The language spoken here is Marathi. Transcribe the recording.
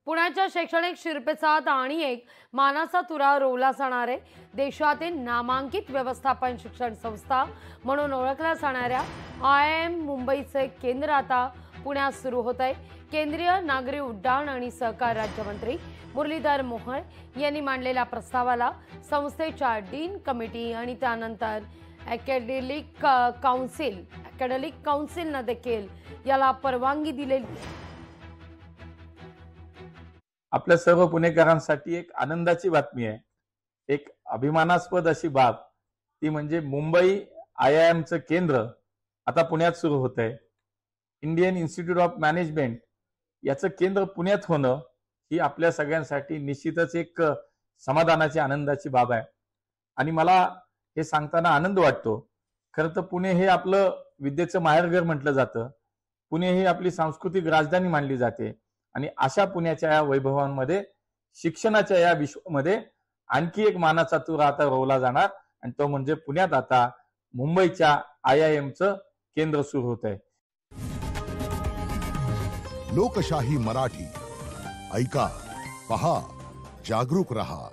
पुण्याच्या शैक्षणिक शिरपेचात आणि एक मानाचा तुरा रोवला जाणार आहे। देशातील नामांकित व्यवस्थापन शिक्षण संस्था म्हणून ओळखल्या जाणाऱ्या IIM मुंबईचे केंद्र आता पुण्यात सुरू होत आहे। केंद्रीय नागरी उड्डाण आणि सहकार राज्यमंत्री मुरलीधर मोहोळ यांनी मांडलेल्या प्रस्तावाला संस्थेच्या डीन कमिटी आणि त्यानंतर अकॅडमिक काउन्सिलने देखील याला परवानगी दिलेली आहे। आपल्या सर्व पुणेकरांसाठी एक आनंदाची बातमी आहे। एक अभिमानास्पद अशी बाब ती म्हणजे मुंबई IIMचं केंद्र आता पुण्यात सुरू होत आहे। इंडियन इन्स्टिट्यूट ऑफ मॅनेजमेंट याचं केंद्र पुण्यात होणं ही आपल्या सगळ्यांसाठी निश्चितच एक समाधानाची आनंदाची बाब आहे। आणि मला हे सांगताना आनंद वाटतो। खरं तर पुणे हे आपलं विद्येचं माहेरघर म्हटलं जातं। पुणे ही आपली सांस्कृतिक राजधानी मानली जाते आणि अशा पुण्याच्या या वैभवांमध्ये शिक्षणाच्या या विश्वामध्ये आणखी एक मानाचा तुरा आता रोवला जाणार आणि तो म्हणजे पुण्यात आता मुंबईच्या IIMचं केंद्र सुरू होत आहे। लोकशाही मराठी ऐका, पहा, जागरूक रहा।